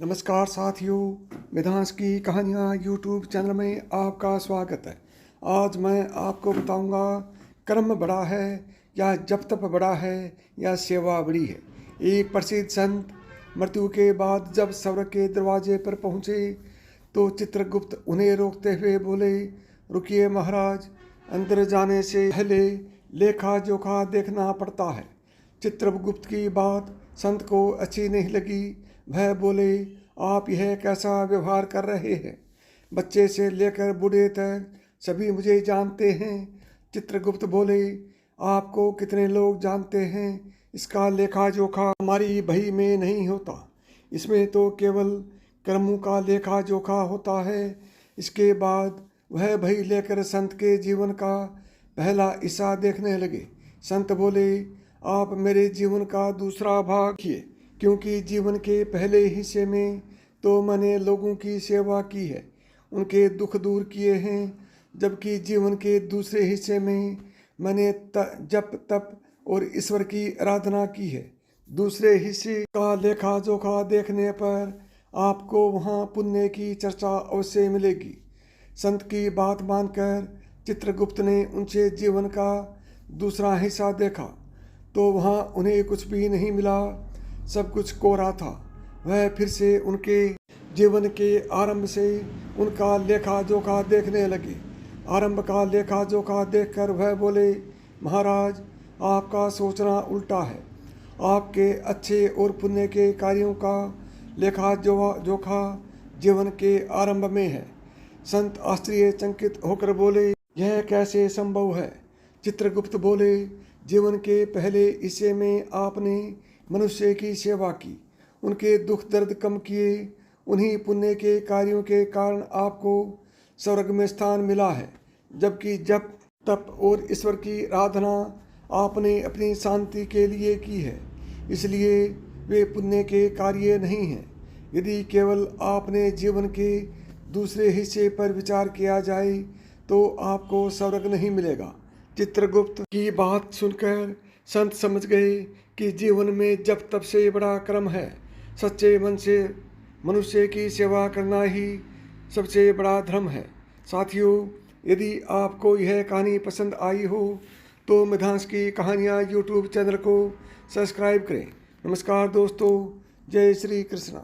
नमस्कार साथियों, वेदांश की कहानियाँ यूट्यूब चैनल में आपका स्वागत है। आज मैं आपको बताऊंगा, कर्म बड़ा है या जप तप बड़ा है या सेवा बड़ी है। एक प्रसिद्ध संत मृत्यु के बाद जब स्वर्ग के दरवाजे पर पहुँचे तो चित्रगुप्त उन्हें रोकते हुए बोले, रुकिए महाराज, अंदर जाने से पहले लेखा जोखा देखना पड़ता है। चित्रगुप्त की बात संत को अच्छी नहीं लगी। वह बोले, आप यह कैसा व्यवहार कर रहे हैं? बच्चे से लेकर बूढ़े तक सभी मुझे जानते हैं। चित्रगुप्त बोले, आपको कितने लोग जानते हैं इसका लेखा जोखा हमारी बही में नहीं होता। इसमें तो केवल कर्मों का लेखा जोखा होता है। इसके बाद वह बही लेकर संत के जीवन का पहला हिस्सा देखने लगे। संत बोले, आप मेरे जीवन का दूसरा भाग किए, क्योंकि जीवन के पहले हिस्से में तो मैंने लोगों की सेवा की है, उनके दुख दूर किए हैं, जबकि जीवन के दूसरे हिस्से में मैंने जप तप और ईश्वर की आराधना की है। दूसरे हिस्से का लेखा जोखा देखने पर आपको वहाँ पुण्य की चर्चा अवश्य मिलेगी। संत की बात मानकर चित्रगुप्त ने उनसे जीवन का दूसरा हिस्सा देखा तो वहाँ उन्हें कुछ भी नहीं मिला, सब कुछ कोरा था। वह फिर से उनके जीवन के आरंभ से उनका लेखा जोखा देखने लगे। आरंभ का लेखा जोखा देखकर वह बोले, महाराज, आपका सोचना उल्टा है। आपके अच्छे और पुण्य के कार्यों का लेखा जोखा जीवन के आरंभ में है। संत आश्चर्यचकित होकर बोले, यह कैसे संभव है? चित्रगुप्त बोले, जीवन के पहले हिस्से में आपने मनुष्य की सेवा की, उनके दुख दर्द कम किए, उन्हीं पुण्य के कार्यों के कारण आपको स्वर्ग में स्थान मिला है। जबकि जप तप और ईश्वर की आराधना आपने अपनी शांति के लिए की है, इसलिए वे पुण्य के कार्य नहीं हैं। यदि केवल आपने जीवन के दूसरे हिस्से पर विचार किया जाए तो आपको स्वर्ग नहीं मिलेगा। चित्रगुप्त की बात सुनकर संत समझ गए कि जीवन में जप तप से बड़ा कर्म है। सच्चे मन से मनुष्य की सेवा करना ही सबसे बड़ा धर्म है। साथियों, यदि आपको यह कहानी पसंद आई हो तो वेदांश की कहानियाँ यूट्यूब चैनल को सब्सक्राइब करें। नमस्कार दोस्तों, जय श्री कृष्ण।